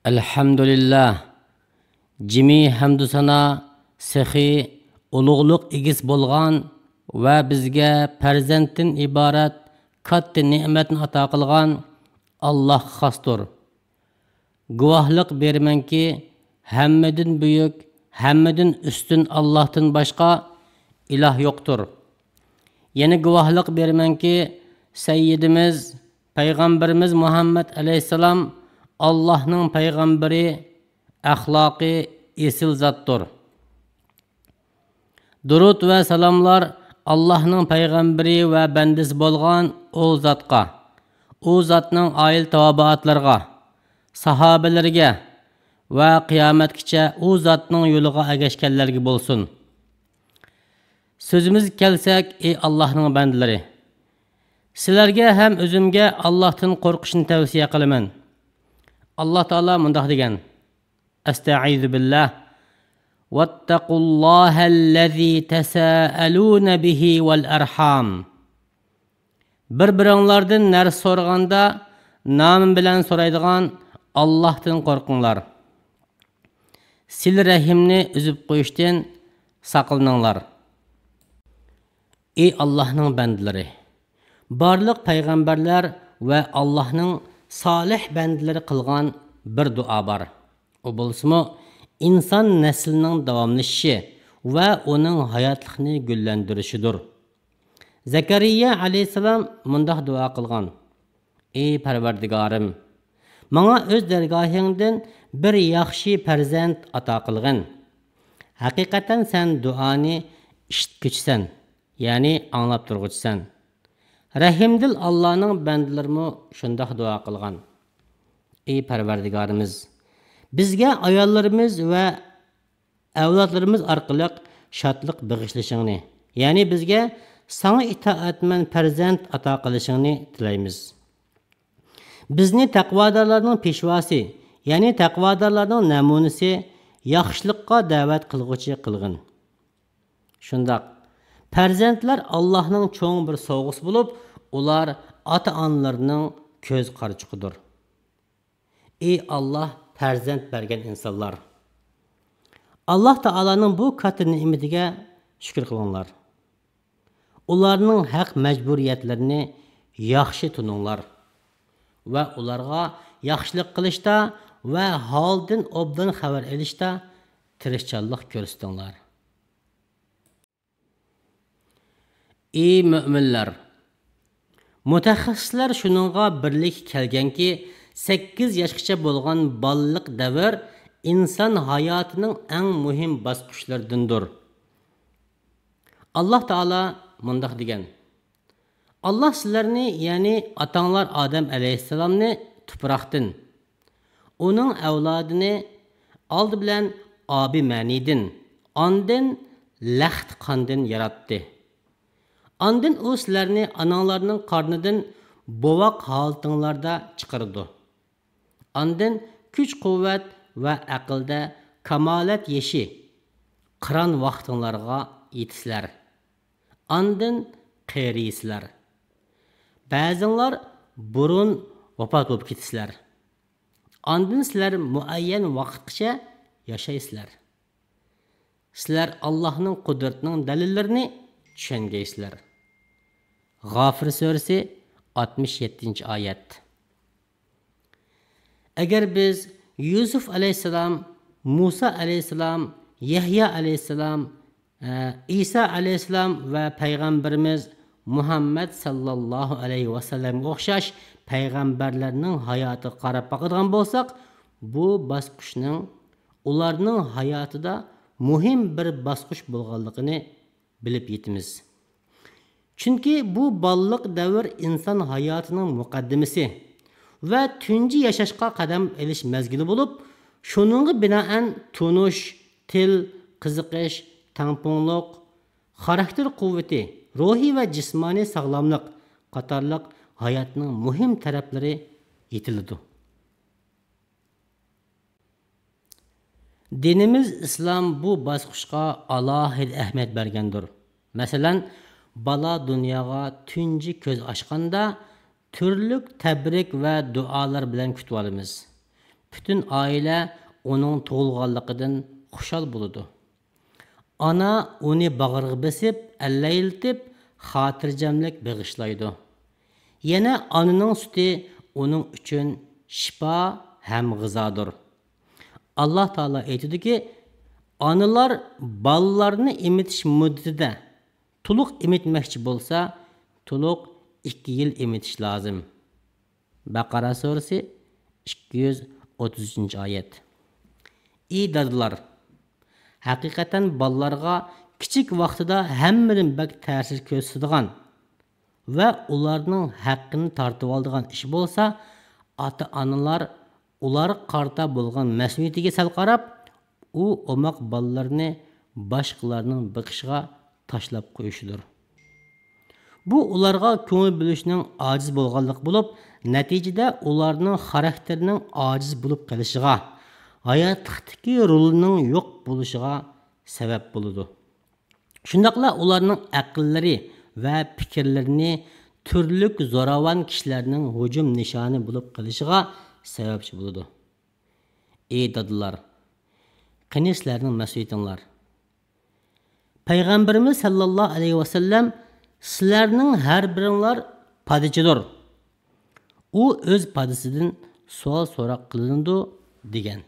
Elhamdülillah, cimi hamdu sana, sehi, ulug'liq egiz bo'lgan va bizga farzanddan iborat katta ne'matni ato qilgan Alloh xosdir. Guvohlik beramanki, hammadan buyuk, hammadan ustun Allohdan boshqa iloh yo'qdir. Yana guvohlik beramanki, sayyidimiz, payg'ambarimiz Muhammad alayhisalom Allohning payg'ambari, axloqi esil zotdir. Durud va salomlar Allohning payg'ambari va bandasi bo'lgan o zotga, o zotning oil tavobatlarga, sahobalarga va qiyomatgacha o zotning yo'liga agashganlarga bo'lsin. Sözümüz kelsak, ey Allohning bandalari, sizlarga ham o'zimga Allohdan qo'rqishni tavsiya qilaman. Allah Taala mundaq degan: Estaizu billah Vattaqullahallazi tasaaluna bihi val arham. Bir-biringlardan narsa so'raganda nomim bilan so'raydigan Allohdan qo'rqinglar. Sil rahimni uzib qo'yishdan saqlaninglar. Ey Allohning bandalari, barliq payg'ambarlar va Allohning solih bandalari qilgan bir duo bor. O bo'lsa-mu inson naslining davomlashishi va uning hayotlikni gullantirishidir. Zakariya alayhisalom mundaq duo qilgan: Ey Parvardigorim, menga o'z dargohingdan bir yaxshi farzand ato qilgin. Haqiqatan sen duoni eshitguchisan, ya'ni anglab turg'uchisan. Rahimdil Allohning bandalarimi shundoq duo qilgan: Ey Parvardigorimiz, bizga ayollarimiz va avlodlarimiz orqali shodlik bag'ishlashingni, ya'ni bizga sana itoatman farzand ato qilishingni tilaymiz. Bizni taqvodorlarning peshvosi, ya'ni taqvodorlarning namunasi, yaxshilikqa da'vat qilg'uchi qilgin. Shundoq farzandlar Allohning cho'ng bir sovg'asi bo'lib, ular ota-onalarning ko'z qarchiqidir. Ey Alloh, farzand bergan insonlar, Alloh taolaning bu katta ne'matiga shukr qilinglar. Ularning haq majburiyatlarini yaxshi tuninglar va ularga yaxshilik qilishda va holdan obdan xabar olishda tirishchanlik ko'rsatinglar. Ey müminler, mutaxassislar shuningga birlik kelganki, 8 yoshgacha bo'lgan balliq davr inson hayotining eng muhim bosqichlaridandir. Alloh taolo mundaq degan: Alloh sizlarni, ya'ni otanglar Odam alayhissalomni tuproqdan, uning avlodini oldi bilan obi ma'nidin, ondan laxt qondan yaratdi. Ondan u sizlarni onanglarning qornidan bovoq holatinglarda chiqardi. Ondan kuch-quvvat va aqlda kamolat yeshi qiron vaqtinglarga yetisizlar. Ondan qerisizlar. Ba'zinglar burun vafot bo'lib ketisizlar. Ondan sizlar muayyan vaqtgacha yashaysizlar. Sizlar Allohning qudratining dalillarini tushungaysizlar. G'ofir surasi 67-oyat. Agar biz Yusuf alayhisalom, Musa alayhisalom, Yahya alayhisalom, İsa alayhisalom va payg'ambarimiz Muhammad sallallohu alayhi va sallamga o'xshash payg'ambarlarning hayotiga qarab boqadigan bo'lsak, bu bosqichning ularning hayotida muhim bir bosqich bo'lganligini bilib yetimiz. Chunki bu balliq davr inson hayotining muqaddimasi va tunji yashashga qadam olish mezgili bo'lib, shuningga binoan tunish, til, qiziqish, tamponliq, xarakter quvvati, ruhiy va jismoniy sog'lomlik qatorliq hayotning muhim taraflari yetiladi. Dinimiz islom bu bosqichga alohida ahamiyat bergandir. Masalan, bala dunyoga tunji ko'z ochganda turli tabrik va duolar bilan kutib olamiz. Bütün aile onun tug'ilganligidan xushal bo'ladi. Ana uni bag'riga besib, allayiltib, xotirjamlik bag'ishlaydi. Yana onaning suti uning uchun shifo ham g'izodir. Alloh taolo aytadiki, onalar bolalarni emitish muddatida to'liq emitmoqchi bo'lsa, to'liq 2 yil emitish lozim. Baqara surasi 233-oyat. Ey dadalar, haqiqatan bolalarga kichik vaqtida hammadan bak ta'sir ko'rsatadigan va ularning haqqini tortib oladigan ish bo'lsa, ota-onalar ular qarta bo'lgan mas'uliyatiga sal qarab, u omoq bolalarni boshqalarning biqishiga tashlab qo'yishidir. Bu ularga ko'ngil bo'lishning ojiz bo'lganlik bo'lib, natijada ularning xarakterining ojiz bo'lib qolishiga, hayotdagi rolining yo'q bo'lishiga sabab bo'ladi. Shundaqla ularning aqllari va fikrlarini turli zo'ravon kishilarning hujum nishoni bo'lib qolishiga sababchi bo'ladi. Ey dadalar, qani sizlarning mas'uliyatinglar. Payg'ambarimiz sallallohu alayhi vasallam sizlarning har biringlar padichidir. U o'z padisidan savol so'roq qilindi degan.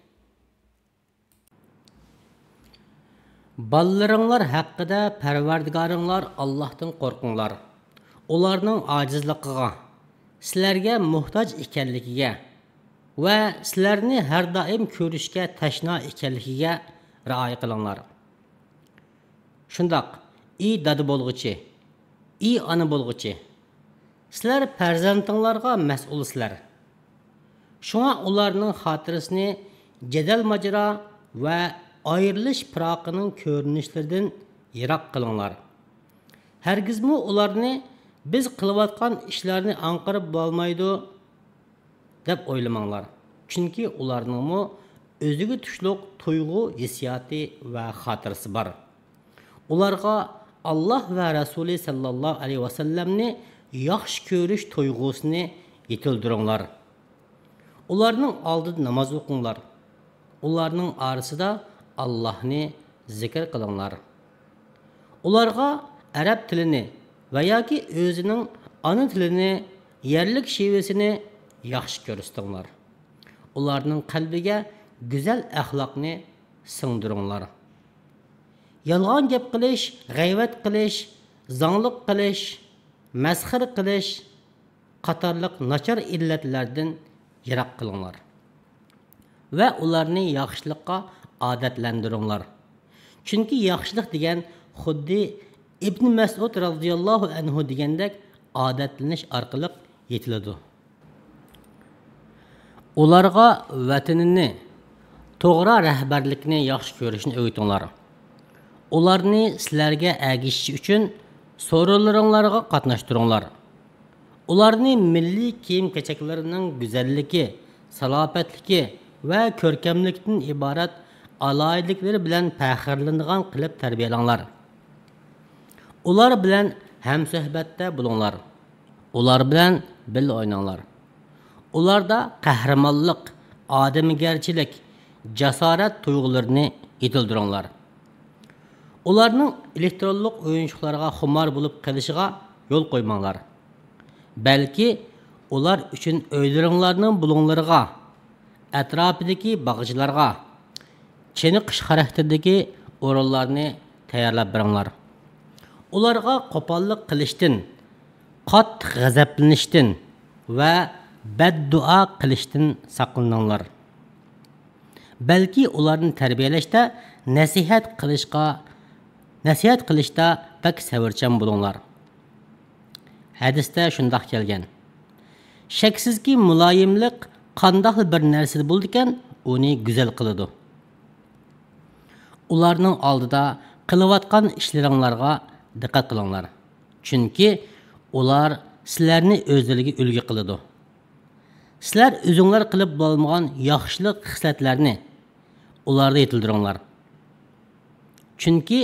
Ballariңlar haqida Parvardigoringlar Allohdan qo'rqinglar. Ularning ojizligiga, sizlarga muhtoj ekanligiga va sizlarni har doim ko'rishga tashna ekanligiga rioya qilinglar. Shundoq, ey dada bo'lg'uchi, ey ona bo'lg'uchi, sizlar farzandinglarga mas'ulsizlar. Shunga ularning xotirasini jadal majra va ayrilish firoqining ko'rinishlaridan yiroq qilinglar. Hargizmi ularni biz qilayotgan ishlarni anqirib bo'lmaydi deb o'ylamanglar. Chunki ularningmi o'ziga tushliq tuyg'u, hissiyoti va xotirasi bor. Ularga Alloh va Rasuli sallallohu alayhi vasallamni yaxshi ko'rish tuyg'usini yetildiringlar. Ularning oldida namoz o'qinglar. Ularning orasida Allohni zikr qilinglar. Ularga arab tilini va yoki o'zining ona tilini, yerlik shevasini yaxshi ko'rsatinglar. Ularning qalbiga go'zal axloqni singdiringlar. Yolg'on gap qilish, g'ayvat qilish, zonglik qilish, masxir qilish qatorliq nachar illatlardan yiroq qilinglar. Va ularni yaxshilikqa odatlantiringlar. Chunki yaxshilik degan xuddi Ibn Mas'ud radhiyallohu anhu degandek odatlanish orqali yetiladi. Ularga vatanini, to'g'ri rahbarlikni yaxshi ko'rishni o'rgatinglar. Ularni sizlarga ergishish uchun so'rovlaringlarga qatnashtiringlar. Ularni milliy kiyim-kechaklarining go'zalligi, salobatligi va ko'rkamlikdan iborat aloyidliklari bilan faxrlanadigan qilib tarbiyalanglar. Ular bilan hamsuhbatda bo'linglar. Ular bilan bil o'ynanglar. Ularda qahramonlik, odamgarchilik, jasorat tuyg'ularini yetildiringlar. Ularning elektronlik o'yinchoqlarga xumor bo'lib qolishiga yo'l qo'ymanglar. Balki ular uchun o'ylaringlarning bulung'lariga, atrofidagi bog'chilarga, chiniqish xarakterdagi o'rinlarni tayyorlab beringlar. Ularga qo'pollik qilishdan, qattiq g'azablanishdan va beddua qilishdan saqlaninglar. Balki ularni tarbiyalashda, nasihat qilishda pek savrchan bo'linglar. Hadisda shundoq kelgan. Shaksizki muloyimlik qandoq bir narsa bo'ldikan, uni go'zal qiladi. Ularning oldida qilayotgan ishlaringlarga diqqat qilinglar. Chunki ular sizlarni o'zlariga ulgu qiladi. Sizlar o'zinglar qilib bo'lmagan yaxshilik xislatlarni ularda yetildiringlar. Chunki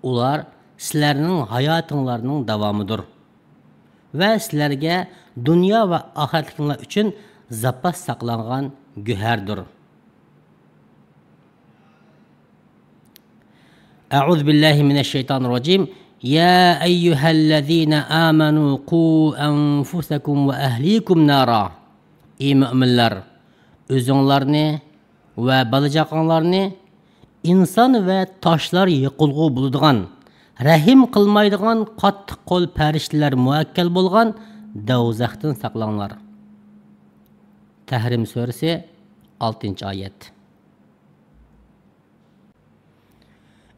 ular sizlarning hayotinglarning davomidir va sizlarga dunyo va oxiratliklar uchun zapas saqlangan guhardir. Euzu billahi mineşşeytanirracim. Ya eyyühellezine amenu qu enfusakum ve ehlikum nara. Ey müminler, özüңләрне ve balacaqаңларны inson ve taşlar yıkılğı bulduğun, rahim kılmaydıgan qattiq qo'l farishtalar muakkal bo'lgan do'zaxdan saqlanglar. Tahrim surasi 6-oyat.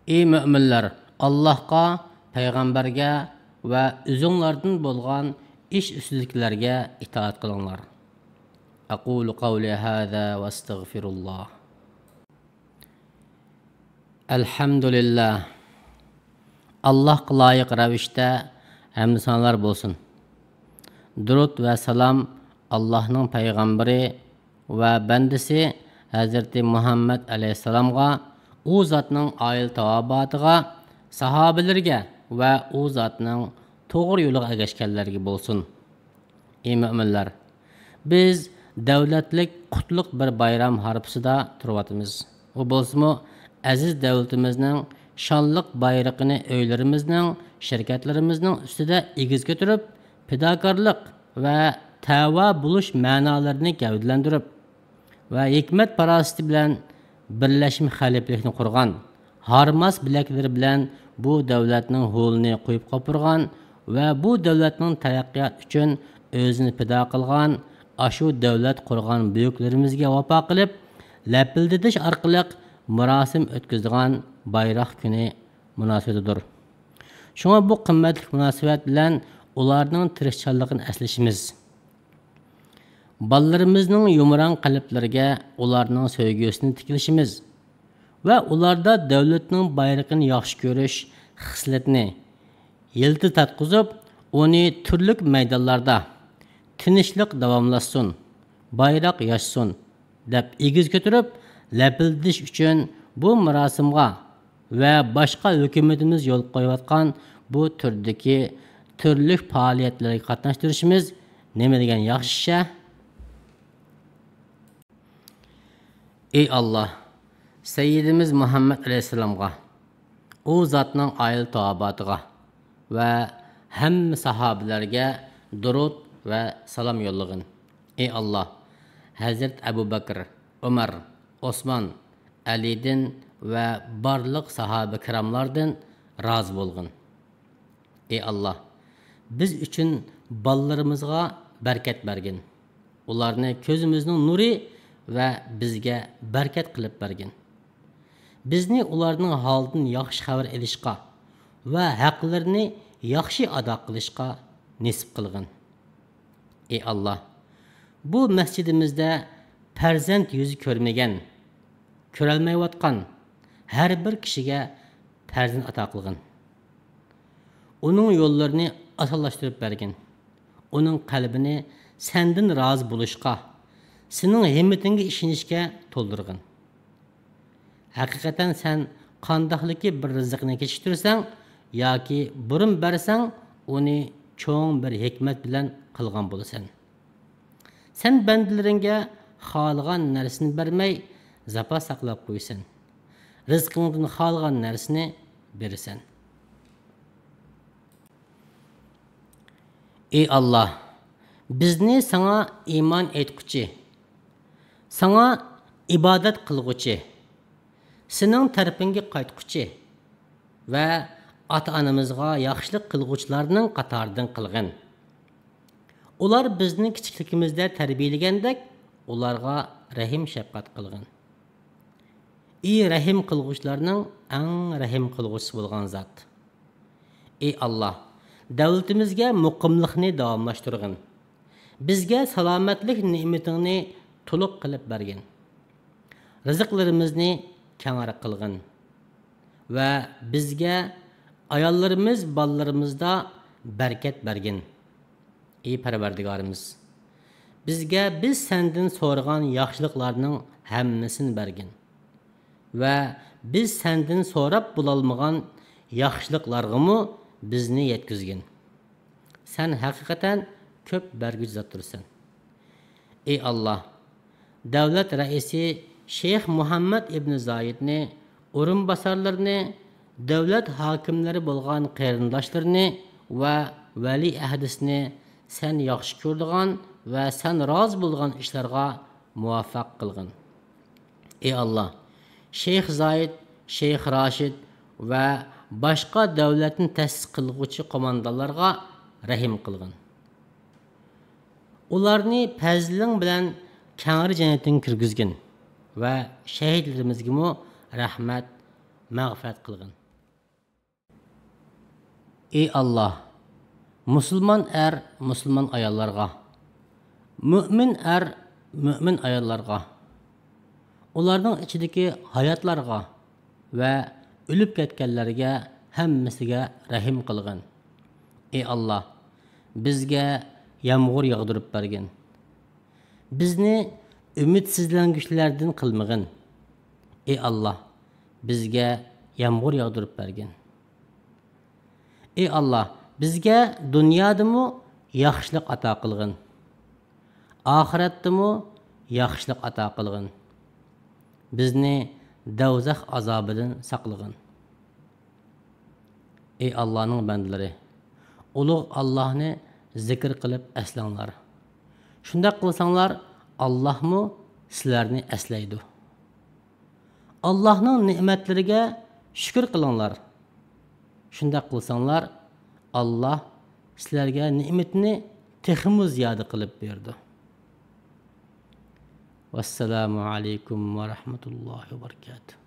Ey müminler, Allah'a, peygamberge ve özüңләрдән bo'lgan iş üstünlüklerge itaat kılыңlar. Aqulu qawli hada ve estağfirullah. Elhamdülillah. Allah'a layık ravişte hamd sanolar bo'lsin. Durud ve salam Allah'ın peygamberi ve bendisi Hazreti Muhammed aleyhisselamga, o zatning oil tavobatıga, sahabelerge ve o zatning to'g'ri yo'liga ergashganlarga bo'lsin. Ey müminler, biz davlatlik qutluk bir bayram harpisida turibmiz. O bo'lsa aziz davlatimizning şanlıq bayrağını öylerimizning, şirketlerimizning ustida egiz ko'tarib, fidokorlik ve tava buluş ma'nolarini gavdlantirib ve hikmet parasiti bilan birlashma xaliflikni qurgan, harmas bilakleri bilan bu davlatning ho'lini qo'yib qopirgan ve bu davlatning taraqqiyot uchun o'zini fido qilgan, ashu davlat qurgan buyuklerimizga vafo qilib, lapilditish orqali murasim o'tkazadigan bayroq kuni munosabatidir. Şuna bu qimmatli munosabat bilan ularning tirishchanligini eslashimiz, balalarimizning yumran qalblariga ularning sevgisini tikilishimiz ve ularda davlatning bayrog'ini yaxshi ko'rish xislatini yilti tatqizib, uni turli maydonlarda tinchlik davomlashsin, bayroq yashsin deb egiz ko'tarib, lapildish uchun bu marosimga ve başka hükümetimiz yol koyuyatkan bu türdeki türlü faaliyetlerine katlaştırışımız neme degen yaxshi ish? Ey Allah, Seyyidimiz Muhammed aleyhisselamga, o zatning oil tavobatıga ve hem sahabelerge durud ve salam yollagin. Ey Allah, Hazret Ebu Bakr, Ömer, Osman, Ali'din ve barlık sahabe kiramlardan razı bolgin. Ey Allah, biz üçün ballarımızga berket bergin. Ularni közümüzün nuri ve bizge berket qilib bergin. Bizni ularning halidan yaxshi xabar elishqa ve haqlarini yaxshi ado qilishqa nasib qilgin. Ey Allah, bu mescidimizde farzand yüzü ko'rmagan, ko'rolmayotgan her bir kişiye farzand ato qilgin. Onun yollarını asallaştırıp bergin. Onun kalbini senden razı buluşqa, senin himmetinge işinişke toldurgin. Hakikaten sen qandaqliki bir rızıqni kechiktirsan yoki burun bersan, onu cho'ng bir hikmet bilan qilgan bo'lasan. Sen bandalaringga xohlagan narsani bermay, zapas saqlab qo'ysan. Rizqingdan xohlagan narsani berasan. Ey Allah, bizni sana iman etguchi, sana ibadat qilguchi, sening tarafingga qaytguchi ve ata-onamizga yaxshilik qilguchilarning qatoridan qilgin. Ular bizni kichikligimizda tarbiyalagandek, ularga rahim shafqat qilgin. Ey rahim qilguchilarning eng rahim qilguchisi bo'lgan zot. Ey Allah, davlatimizga muqimlikni davomlashtirgin. Bizga salomatlik ne'matingni to'liq qilib bergin. Rizqlarimizni kengara qilgin ve bizga ayollarimiz, balalarimizda berkat bergin. Ey Parvardigorimiz, bizga biz senden so'ragan yaxshiliklarning hammasini bergin ve biz senden so'rab bulolmagan yaxshiliklarga bizni yetkizgin. Sen hakikaten köp berguchi zotdirsan. Ey Allah, davlat raisi Şeyh Muhammed İbn Zayedni, o'rinbosarlarini davlat hokimlari bo'lgan qarindoshlarini va vali ahdisini sen yaxshi ko'rdigan va sen rozi bo'lgan ishlarga muvaffaq qilgin. Ey Allah, Şeyh Zayed, Şeyh Raşid va boshqa davlatni ta'sis qilguvchi qo'mondonlarga rahim qilgin. Ularni fazling bilan kangri jannatin kirgizgin va shahidlarimizga rahmat, mag'firat qilgin. Ey Allah, musulmon musulmon ayollarga, mu'min mu'min ayollarga, ularning ichidagi hayotlarga va o'lib ketganlarga hammasiga rahim qilgin. Ey Allah, bizga yağmur yağdırıp bergin. Bizni ümitsizlengüçlerden qilmagin. Ey Allah, bizga yağmur yağdırıp bergin. Ey Allah, bizga dunyodami yaxshilik ato qilgin. Oxiratdami yaxshilik ato qilgin. Bizni do'zax azobidan saqlagin. Ey Allah'ning bandalari, ulug' Allah'ni zikr qilib aslanglar. Shunda qilsanglar, Allah'mu sizlarni aslaydi. Allah'ning ne'matlariga shukr qilinglar. Shunda qilsanglar, Allah sizlarga ne'matni texmi ziyoda qilib berdi. Vassalamu alaykum va rahmatullohi va barakatuh.